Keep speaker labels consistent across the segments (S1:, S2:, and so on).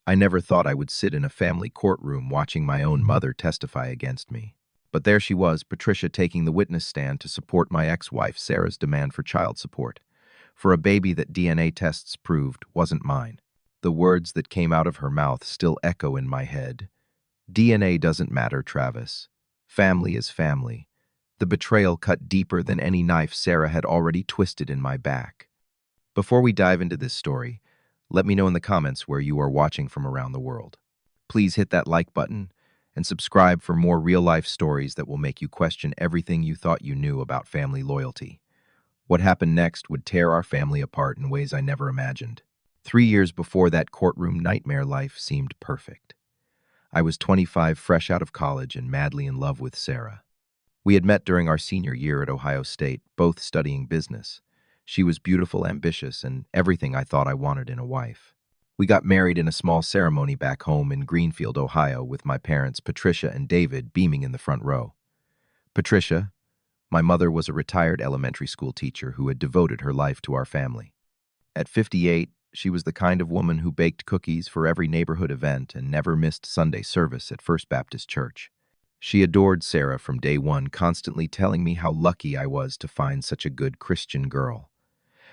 S1: I never thought I would sit in a family courtroom watching my own mother testify against me. But there she was, Patricia taking the witness stand to support my ex-wife Sarah's demand for child support, for a baby that DNA tests proved wasn't mine. The words that came out of her mouth still echo in my head. DNA doesn't matter, Travis. Family is family. The betrayal cut deeper than any knife Sarah had already twisted in my back. Before we dive into this story, let me know in the comments where you are watching from around the world. Please hit that like button and subscribe for more real-life stories that will make you question everything you thought you knew about family loyalty. What happened next would tear our family apart in ways I never imagined. 3 years before that courtroom nightmare life seemed perfect. I was 25, fresh out of college and madly in love with Sarah. We had met during our senior year at Ohio State, both studying business. She was beautiful, ambitious, and everything I thought I wanted in a wife. We got married in a small ceremony back home in Greenfield, Ohio, with my parents, Patricia and David, beaming in the front row. Patricia, my mother, was a retired elementary school teacher who had devoted her life to our family. At 58, she was the kind of woman who baked cookies for every neighborhood event and never missed Sunday service at First Baptist Church. She adored Sarah from day one, constantly telling me how lucky I was to find such a good Christian girl.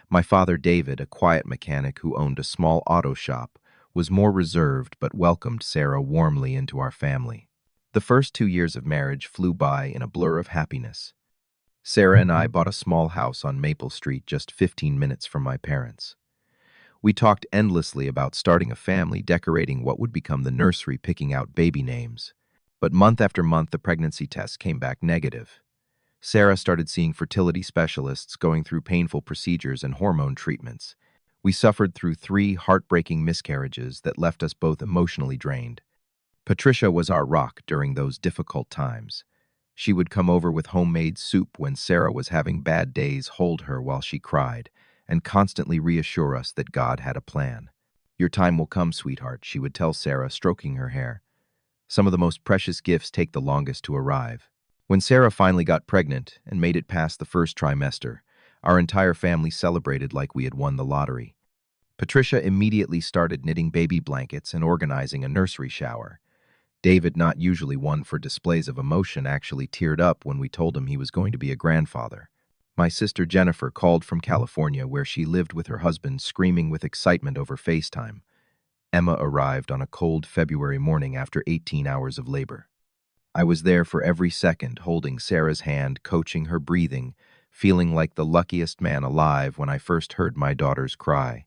S1: My father, David, a quiet mechanic who owned a small auto shop, was more reserved but welcomed Sarah warmly into our family. The first 2 years of marriage flew by in a blur of happiness. Sarah and I bought a small house on Maple Street just 15 minutes from my parents. We talked endlessly about starting a family, decorating what would become the nursery, picking out baby names. But month after month, the pregnancy tests came back negative. Sarah started seeing fertility specialists, going through painful procedures and hormone treatments. We suffered through 3 heartbreaking miscarriages that left us both emotionally drained. Patricia was our rock during those difficult times. She would come over with homemade soup when Sarah was having bad days, hold her while she cried, and constantly reassure us that God had a plan. "Your time will come, sweetheart," she would tell Sarah, stroking her hair. "Some of the most precious gifts take the longest to arrive." When Sarah finally got pregnant and made it past the first trimester, our entire family celebrated like we had won the lottery. Patricia immediately started knitting baby blankets and organizing a nursery shower. David, not usually one for displays of emotion, actually teared up when we told him he was going to be a grandfather. My sister Jennifer called from California, where she lived with her husband, screaming with excitement over FaceTime. Emma arrived on a cold February morning after 18 hours of labor. I was there for every second, holding Sarah's hand, coaching her breathing, feeling like the luckiest man alive when I first heard my daughter's cry.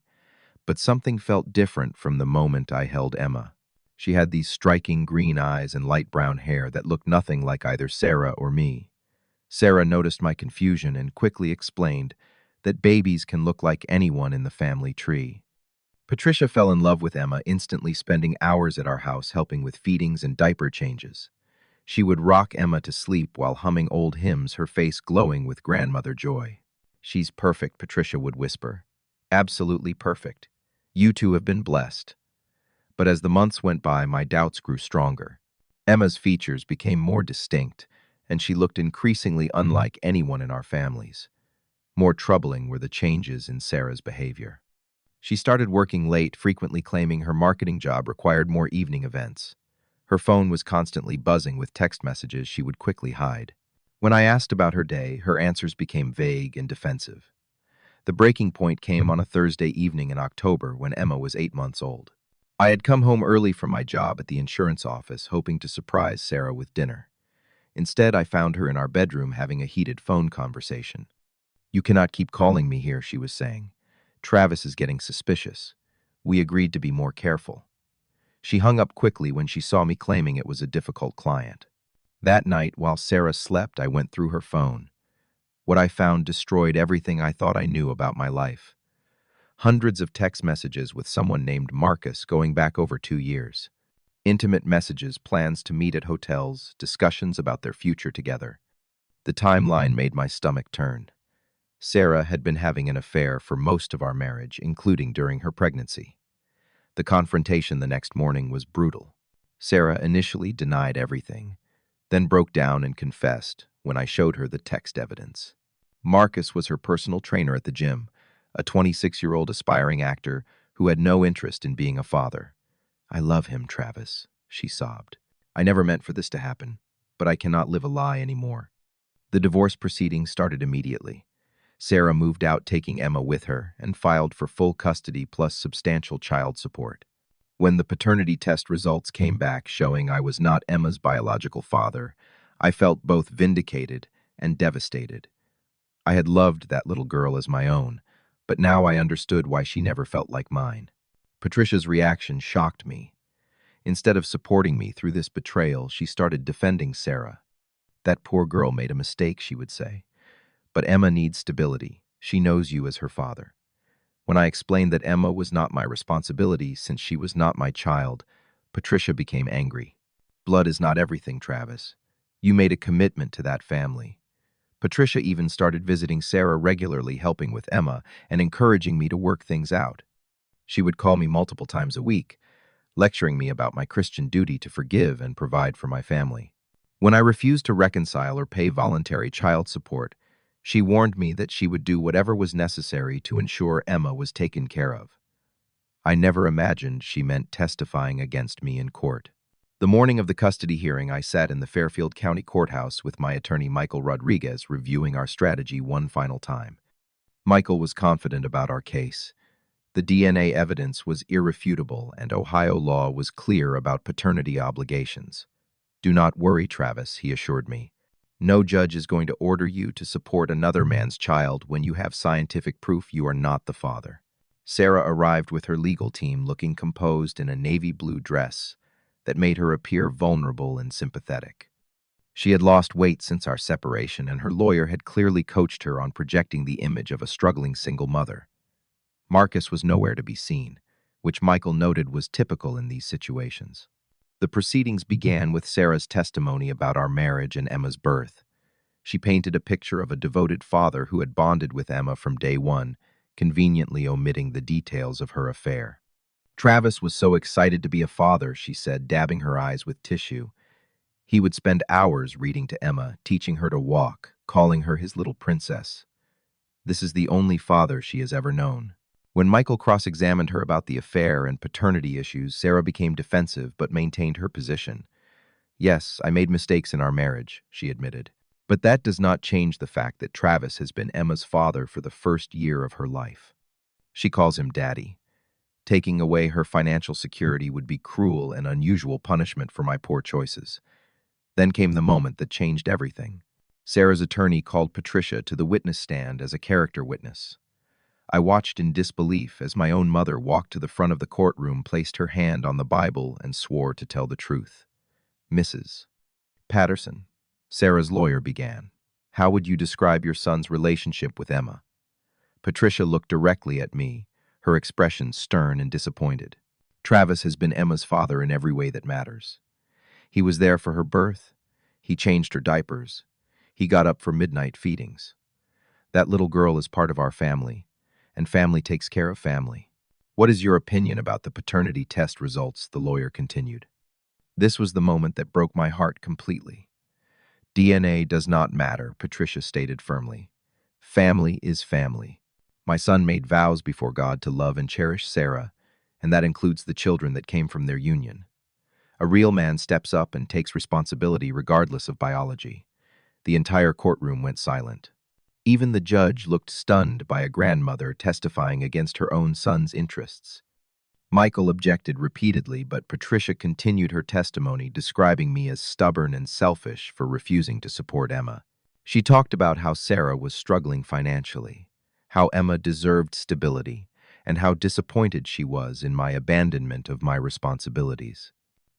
S1: But something felt different from the moment I held Emma. She had these striking green eyes and light brown hair that looked nothing like either Sarah or me. Sarah noticed my confusion and quickly explained that babies can look like anyone in the family tree. Patricia fell in love with Emma, instantly spending hours at our house helping with feedings and diaper changes. She would rock Emma to sleep while humming old hymns, her face glowing with grandmother joy. "She's perfect," Patricia would whisper. "Absolutely perfect. You two have been blessed." But as the months went by, my doubts grew stronger. Emma's features became more distinct, and she looked increasingly unlike anyone in our families. More troubling were the changes in Sarah's behavior. She started working late, frequently claiming her marketing job required more evening events. Her phone was constantly buzzing with text messages she would quickly hide. When I asked about her day, her answers became vague and defensive. The breaking point came on a Thursday evening in October when Emma was 8 months old. I had come home early from my job at the insurance office, hoping to surprise Sarah with dinner. Instead, I found her in our bedroom having a heated phone conversation. "You cannot keep calling me here," she was saying. "Travis is getting suspicious. We agreed to be more careful." She hung up quickly when she saw me, claiming it was a difficult client. That night, while Sarah slept, I went through her phone. What I found destroyed everything I thought I knew about my life. Hundreds of text messages with someone named Marcus going back over 2 years. Intimate messages, plans to meet at hotels, discussions about their future together. The timeline made my stomach turn. Sarah had been having an affair for most of our marriage, including during her pregnancy. The confrontation the next morning was brutal. Sarah initially denied everything, then broke down and confessed when I showed her the text evidence. Marcus was her personal trainer at the gym, a 26-year-old aspiring actor who had no interest in being a father. "I love him, Travis," she sobbed. "I never meant for this to happen, but I cannot live a lie anymore." The divorce proceedings started immediately. Sarah moved out, taking Emma with her, and filed for full custody plus substantial child support. When the paternity test results came back showing I was not Emma's biological father, I felt both vindicated and devastated. I had loved that little girl as my own, but now I understood why she never felt like mine. Patricia's reaction shocked me. Instead of supporting me through this betrayal, she started defending Sarah. "That poor girl made a mistake," she would say. "But Emma needs stability. She knows you as her father." When I explained that Emma was not my responsibility since she was not my child, Patricia became angry. "Blood is not everything, Travis. You made a commitment to that family." Patricia even started visiting Sarah regularly, helping with Emma, and encouraging me to work things out. She would call me multiple times a week, lecturing me about my Christian duty to forgive and provide for my family. When I refused to reconcile or pay voluntary child support, she warned me that she would do whatever was necessary to ensure Emma was taken care of. I never imagined she meant testifying against me in court. The morning of the custody hearing, I sat in the Fairfield County Courthouse with my attorney Michael Rodriguez, reviewing our strategy one final time. Michael was confident about our case. The DNA evidence was irrefutable, and Ohio law was clear about paternity obligations. "Do not worry, Travis," he assured me. "No judge is going to order you to support another man's child when you have scientific proof you are not the father." Sarah arrived with her legal team, looking composed in a navy blue dress that made her appear vulnerable and sympathetic. She had lost weight since our separation, and her lawyer had clearly coached her on projecting the image of a struggling single mother. Marcus was nowhere to be seen, which Michael noted was typical in these situations. The proceedings began with Sarah's testimony about our marriage and Emma's birth. She painted a picture of a devoted father who had bonded with Emma from day one, conveniently omitting the details of her affair. "Travis was so excited to be a father," she said, dabbing her eyes with tissue. "He would spend hours reading to Emma, teaching her to walk, calling her his little princess. This is the only father she has ever known." When Michael cross-examined her about the affair and paternity issues, Sarah became defensive but maintained her position. "Yes, I made mistakes in our marriage," she admitted. "But that does not change the fact that Travis has been Emma's father for the first year of her life. She calls him Daddy. Taking away her financial security would be cruel and unusual punishment for my poor choices." Then came the moment that changed everything. Sarah's attorney called Patricia to the witness stand as a character witness. I watched in disbelief as my own mother walked to the front of the courtroom, placed her hand on the Bible, and swore to tell the truth. "Mrs. Patterson," Sarah's lawyer began, "how would you describe your son's relationship with Emma?" Patricia looked directly at me, her expression stern and disappointed. "Travis has been Emma's father in every way that matters. He was there for her birth. He changed her diapers. He got up for midnight feedings. That little girl is part of our family, and family takes care of family." "What is your opinion about the paternity test results?" the lawyer continued. This was the moment that broke my heart completely. "DNA does not matter," Patricia stated firmly. "Family is family. My son made vows before God to love and cherish Sarah, and that includes the children that came from their union. A real man steps up and takes responsibility regardless of biology." The entire courtroom went silent. Even the judge looked stunned by a grandmother testifying against her own son's interests. Michael objected repeatedly, but Patricia continued her testimony, describing me as stubborn and selfish for refusing to support Emma. She talked about how Sarah was struggling financially, how Emma deserved stability, and how disappointed she was in my abandonment of my responsibilities.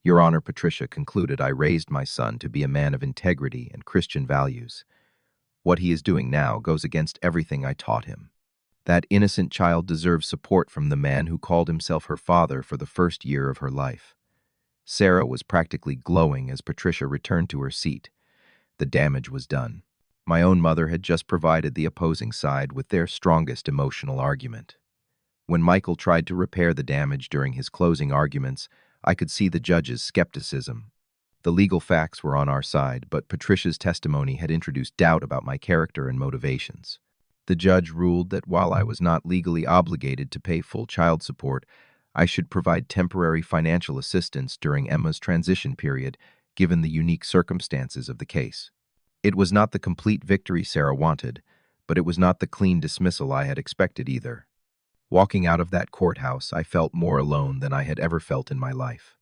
S1: "Your Honor," Patricia concluded, "I raised my son to be a man of integrity and Christian values. What he is doing now goes against everything I taught him. That innocent child deserves support from the man who called himself her father for the first year of her life." Sarah was practically glowing as Patricia returned to her seat. The damage was done. My own mother had just provided the opposing side with their strongest emotional argument. When Michael tried to repair the damage during his closing arguments, I could see the judge's skepticism. The legal facts were on our side, but Patricia's testimony had introduced doubt about my character and motivations. The judge ruled that while I was not legally obligated to pay full child support, I should provide temporary financial assistance during Emma's transition period, given the unique circumstances of the case. It was not the complete victory Sarah wanted, but it was not the clean dismissal I had expected either. Walking out of that courthouse, I felt more alone than I had ever felt in my life.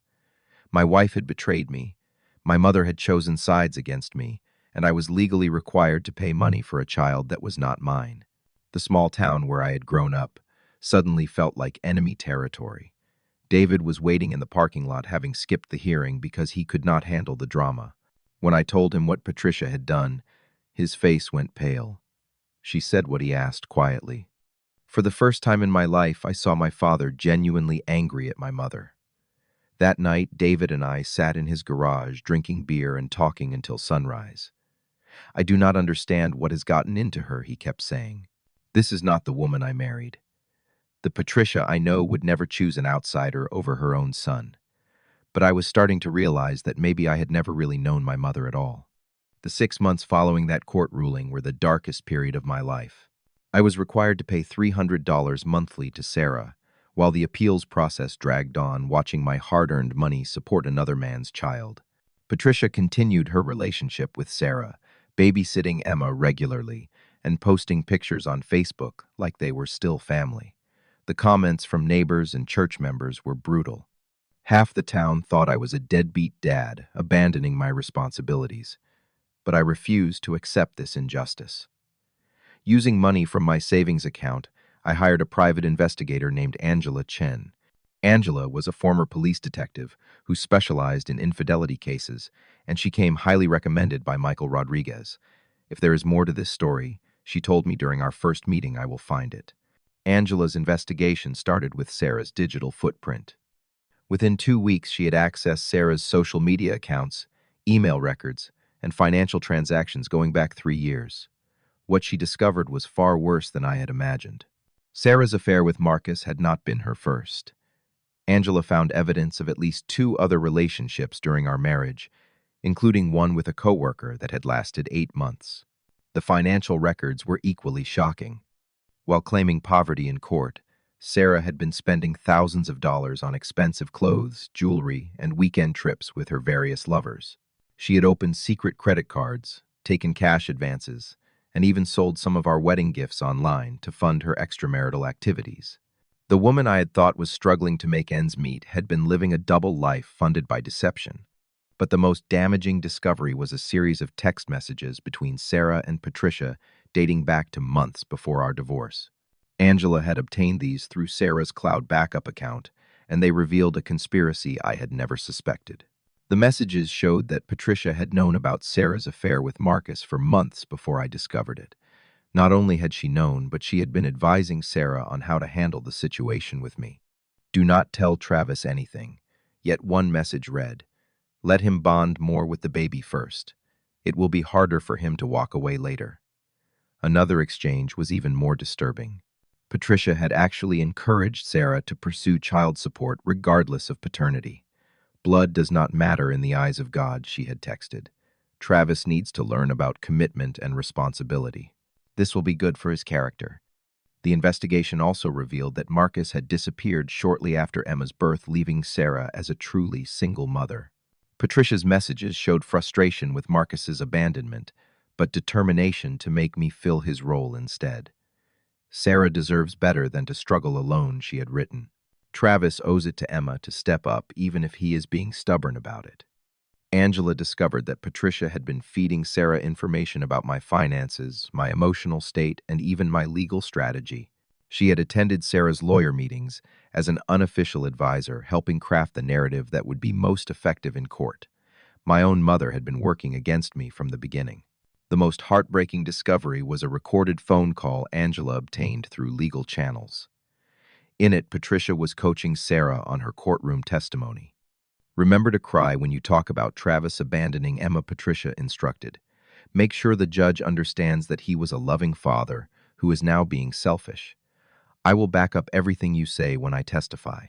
S1: My wife had betrayed me, my mother had chosen sides against me, and I was legally required to pay money for a child that was not mine. The small town where I had grown up suddenly felt like enemy territory. David was waiting in the parking lot, having skipped the hearing because he could not handle the drama. When I told him what Patricia had done, his face went pale. She said what he asked quietly. For the first time in my life, I saw my father genuinely angry at my mother. That night, David and I sat in his garage, drinking beer and talking until sunrise. I do not understand what has gotten into her, he kept saying. This is not the woman I married. The Patricia I know would never choose an outsider over her own son. But I was starting to realize that maybe I had never really known my mother at all. The 6 months following that court ruling were the darkest period of my life. I was required to pay $300 monthly to Sarah, while the appeals process dragged on, watching my hard-earned money support another man's child. Patricia continued her relationship with Sarah, babysitting Emma regularly, and posting pictures on Facebook like they were still family. The comments from neighbors and church members were brutal. Half the town thought I was a deadbeat dad, abandoning my responsibilities. But I refused to accept this injustice. Using money from my savings account, I hired a private investigator named Angela Chen. Angela was a former police detective who specialized in infidelity cases, and she came highly recommended by Michael Rodriguez. If there is more to this story, she told me during our first meeting, I will find it. Angela's investigation started with Sarah's digital footprint. Within 2 weeks, she had accessed Sarah's social media accounts, email records, and financial transactions going back 3 years. What she discovered was far worse than I had imagined. Sarah's affair with Marcus had not been her first. Angela found evidence of at least 2 other relationships during our marriage, including one with a coworker that had lasted 8 months. The financial records were equally shocking. While claiming poverty in court, Sarah had been spending thousands of dollars on expensive clothes, jewelry, and weekend trips with her various lovers. She had opened secret credit cards, taken cash advances, and even sold some of our wedding gifts online to fund her extramarital activities. The woman I had thought was struggling to make ends meet had been living a double life funded by deception. But the most damaging discovery was a series of text messages between Sarah and Patricia dating back to months before our divorce. Angela had obtained these through Sarah's cloud backup account, and they revealed a conspiracy I had never suspected. The messages showed that Patricia had known about Sarah's affair with Marcus for months before I discovered it. Not only had she known, but she had been advising Sarah on how to handle the situation with me. Do not tell Travis anything. Yet one message read, let him bond more with the baby first. It will be harder for him to walk away later. Another exchange was even more disturbing. Patricia had actually encouraged Sarah to pursue child support regardless of paternity. Blood does not matter in the eyes of God, she had texted. Travis needs to learn about commitment and responsibility. This will be good for his character. The investigation also revealed that Marcus had disappeared shortly after Emma's birth, leaving Sarah as a truly single mother. Patricia's messages showed frustration with Marcus's abandonment, but determination to make me fill his role instead. Sarah deserves better than to struggle alone, she had written. Travis owes it to Emma to step up, even if he is being stubborn about it. Angela discovered that Patricia had been feeding Sarah information about my finances, my emotional state, and even my legal strategy. She had attended Sarah's lawyer meetings as an unofficial advisor, helping craft the narrative that would be most effective in court. My own mother had been working against me from the beginning. The most heartbreaking discovery was a recorded phone call Angela obtained through legal channels. In it, Patricia was coaching Sarah on her courtroom testimony. Remember to cry when you talk about Travis abandoning Emma, Patricia instructed. Make sure the judge understands that he was a loving father who is now being selfish. I will back up everything you say when I testify.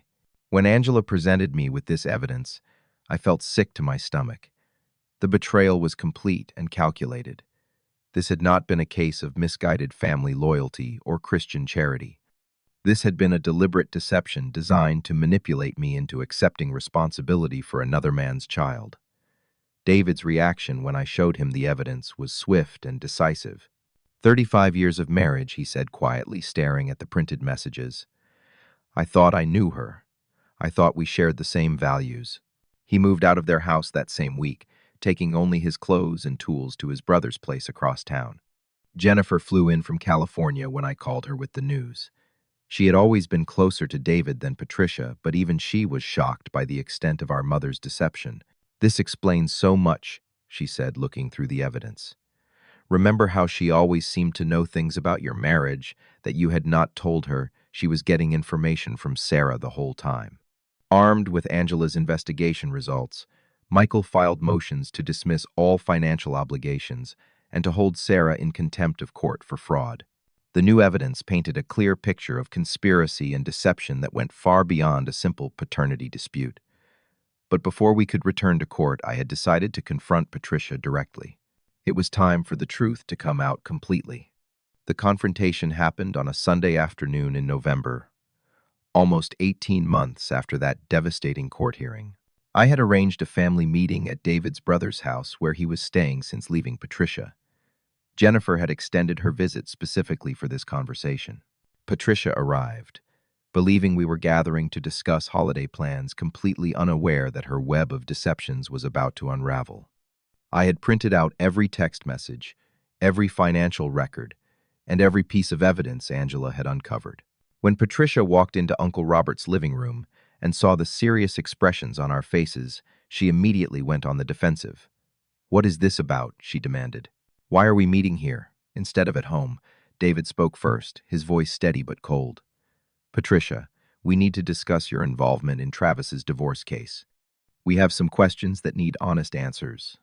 S1: When Angela presented me with this evidence, I felt sick to my stomach. The betrayal was complete and calculated. This had not been a case of misguided family loyalty or Christian charity. This had been a deliberate deception designed to manipulate me into accepting responsibility for another man's child. David's reaction when I showed him the evidence was swift and decisive. 35 years of marriage, he said quietly, staring at the printed messages. I thought I knew her. I thought we shared the same values. He moved out of their house that same week, taking only his clothes and tools to his brother's place across town. Jennifer flew in from California when I called her with the news. She had always been closer to David than Patricia, but even she was shocked by the extent of our mother's deception. This explains so much, she said, looking through the evidence. Remember how she always seemed to know things about your marriage that you had not told her? She was getting information from Sarah the whole time. Armed with Angela's investigation results, Michael filed motions to dismiss all financial obligations and to hold Sarah in contempt of court for fraud. The new evidence painted a clear picture of conspiracy and deception that went far beyond a simple paternity dispute. But before we could return to court, I had decided to confront Patricia directly. It was time for the truth to come out completely. The confrontation happened on a Sunday afternoon in November, almost 18 months after that devastating court hearing. I had arranged a family meeting at David's brother's house where he was staying since leaving Patricia. Jennifer had extended her visit specifically for this conversation. Patricia arrived, believing we were gathering to discuss holiday plans, completely unaware that her web of deceptions was about to unravel. I had printed out every text message, every financial record, and every piece of evidence Angela had uncovered. When Patricia walked into Uncle Robert's living room and saw the serious expressions on our faces, she immediately went on the defensive. "What is this about?" she demanded. "Why are we meeting here, instead of at home?" David spoke first, his voice steady but cold. "Patricia, we need to discuss your involvement in Travis's divorce case. We have some questions that need honest answers."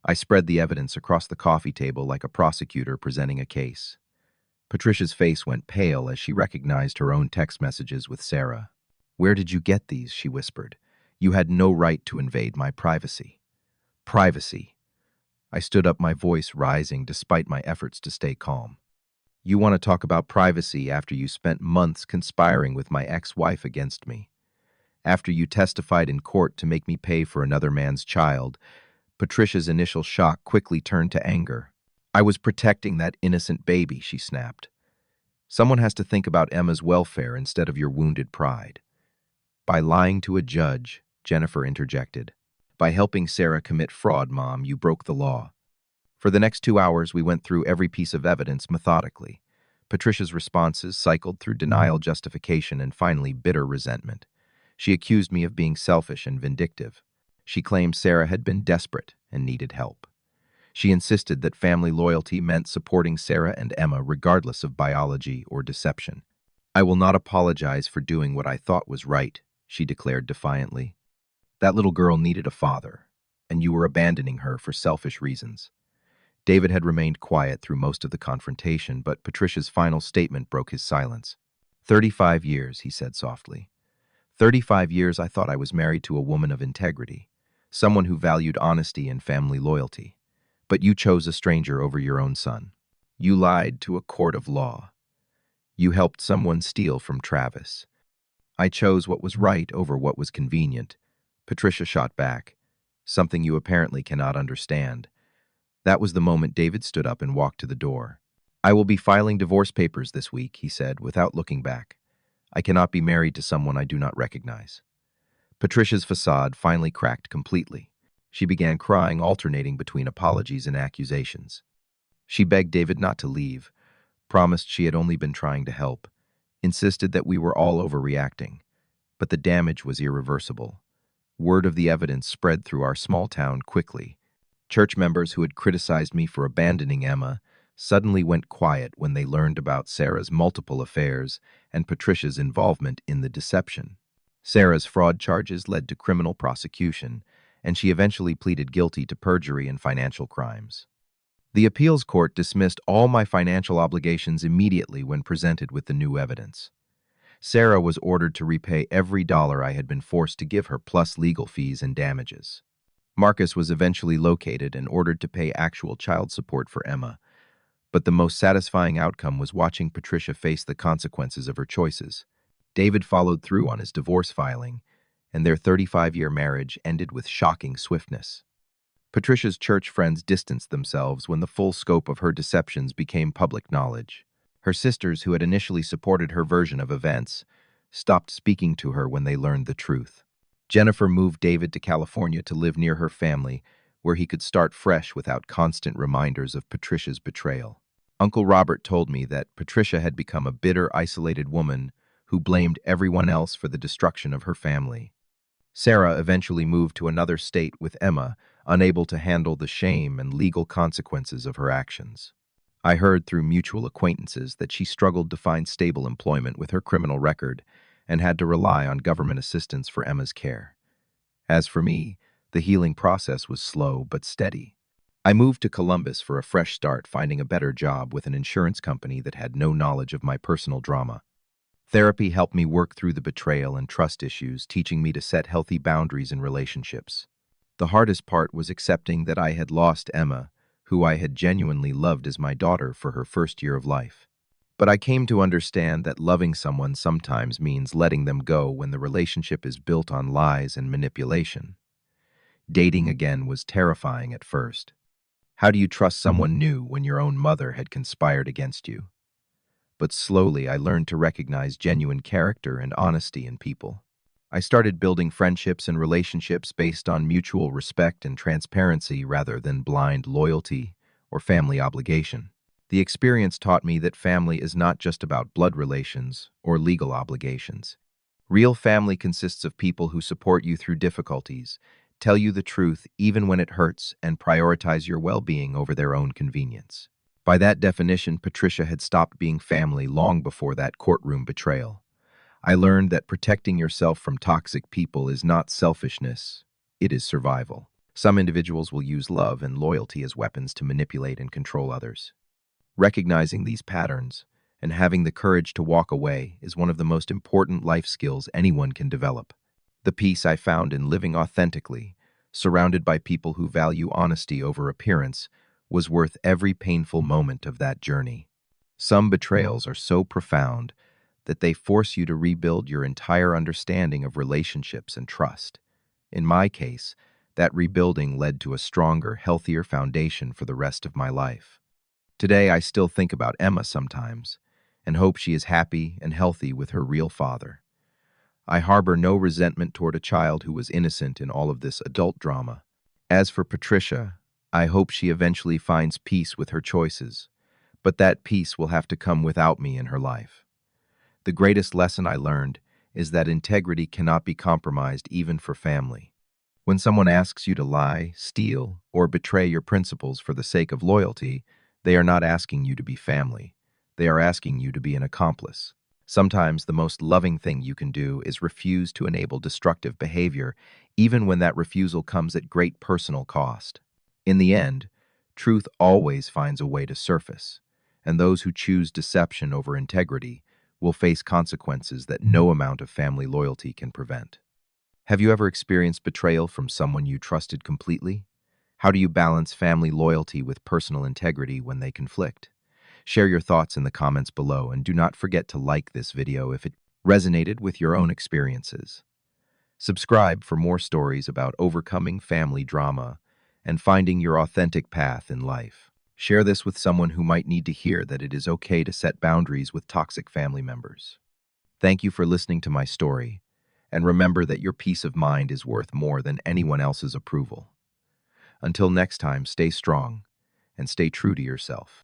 S1: I spread the evidence across the coffee table like a prosecutor presenting a case. Patricia's face went pale as she recognized her own text messages with Sarah. "Where did you get these?" she whispered. "You had no right to invade my privacy." "Privacy." I stood up, my voice rising despite my efforts to stay calm. "You want to talk about privacy after you spent months conspiring with my ex-wife against me? After you testified in court to make me pay for another man's child?" Patricia's initial shock quickly turned to anger. "I was protecting that innocent baby," she snapped. "Someone has to think about Emma's welfare instead of your wounded pride." "By lying to a judge," Jennifer interjected. "By helping Sarah commit fraud, Mom, you broke the law." For the next 2 hours, we went through every piece of evidence methodically. Patricia's responses cycled through denial, justification, and finally bitter resentment. She accused me of being selfish and vindictive. She claimed Sarah had been desperate and needed help. She insisted that family loyalty meant supporting Sarah and Emma regardless of biology or deception. "I will not apologize for doing what I thought was right," she declared defiantly. "That little girl needed a father, and you were abandoning her for selfish reasons." David had remained quiet through most of the confrontation, but Patricia's final statement broke his silence. 35 years, he said softly. 35 years I thought I was married to a woman of integrity, someone who valued honesty and family loyalty. But you chose a stranger over your own son. You lied to a court of law. You helped someone steal from Travis. I chose what was right over what was convenient. Patricia shot back. "Something you apparently cannot understand." That was the moment David stood up and walked to the door. "I will be filing divorce papers this week," he said, without looking back. "I cannot be married to someone I do not recognize." Patricia's facade finally cracked completely. She began crying, alternating between apologies and accusations. She begged David not to leave, promised she had only been trying to help, insisted that we were all overreacting. But the damage was irreversible. Word of the evidence spread through our small town quickly. Church members who had criticized me for abandoning Emma suddenly went quiet when they learned about Sarah's multiple affairs and Patricia's involvement in the deception. Sarah's fraud charges led to criminal prosecution, and she eventually pleaded guilty to perjury and financial crimes. The appeals court dismissed all my financial obligations immediately when presented with the new evidence. Sarah was ordered to repay every dollar I had been forced to give her, plus legal fees and damages. Marcus was eventually located and ordered to pay actual child support for Emma, But the most satisfying outcome was watching Patricia face the consequences of her choices. David followed through on his divorce filing, and their 35-year marriage ended with shocking swiftness. Patricia's church friends distanced themselves when the full scope of her deceptions became public knowledge. Her sisters, who had initially supported her version of events, stopped speaking to her when they learned the truth. Jennifer moved David to California to live near her family, where he could start fresh without constant reminders of Patricia's betrayal. Uncle Robert told me that Patricia had become a bitter, isolated woman who blamed everyone else for the destruction of her family. Sarah eventually moved to another state with Emma, unable to handle the shame and legal consequences of her actions. I heard through mutual acquaintances that she struggled to find stable employment with her criminal record and had to rely on government assistance for Emma's care. As for me, the healing process was slow but steady. I moved to Columbus for a fresh start, finding a better job with an insurance company that had no knowledge of my personal drama. Therapy helped me work through the betrayal and trust issues, teaching me to set healthy boundaries in relationships. The hardest part was accepting that I had lost Emma, who I had genuinely loved as my daughter for her first year of life. But I came to understand that loving someone sometimes means letting them go when the relationship is built on lies and manipulation. Dating again was terrifying at first. How do you trust someone new when your own mother had conspired against you? But slowly I learned to recognize genuine character and honesty in people. I started building friendships and relationships based on mutual respect and transparency rather than blind loyalty or family obligation. The experience taught me that family is not just about blood relations or legal obligations. Real family consists of people who support you through difficulties, tell you the truth even when it hurts, and prioritize your well-being over their own convenience. By that definition, Patricia had stopped being family long before that courtroom betrayal. I learned that protecting yourself from toxic people is not selfishness, it is survival. Some individuals will use love and loyalty as weapons to manipulate and control others. Recognizing these patterns and having the courage to walk away is one of the most important life skills anyone can develop. The peace I found in living authentically, surrounded by people who value honesty over appearance, was worth every painful moment of that journey. Some betrayals are so profound that they force you to rebuild your entire understanding of relationships and trust. In my case, that rebuilding led to a stronger, healthier foundation for the rest of my life. Today, I still think about Emma sometimes and hope she is happy and healthy with her real father. I harbor no resentment toward a child who was innocent in all of this adult drama. As for Patricia, I hope she eventually finds peace with her choices, but that peace will have to come without me in her life. The greatest lesson I learned is that integrity cannot be compromised even for family. When someone asks you to lie, steal, or betray your principles for the sake of loyalty, they are not asking you to be family. They are asking you to be an accomplice. Sometimes the most loving thing you can do is refuse to enable destructive behavior, even when that refusal comes at great personal cost. In the end, truth always finds a way to surface, and those who choose deception over integrity will face consequences that no amount of family loyalty can prevent. Have you ever experienced betrayal from someone you trusted completely? How do you balance family loyalty with personal integrity when they conflict? Share your thoughts in the comments below, and do not forget to like this video if it resonated with your own experiences. Subscribe for more stories about overcoming family drama and finding your authentic path in life. Share this with someone who might need to hear that it is okay to set boundaries with toxic family members. Thank you for listening to my story, and remember that your peace of mind is worth more than anyone else's approval. Until next time, stay strong and stay true to yourself.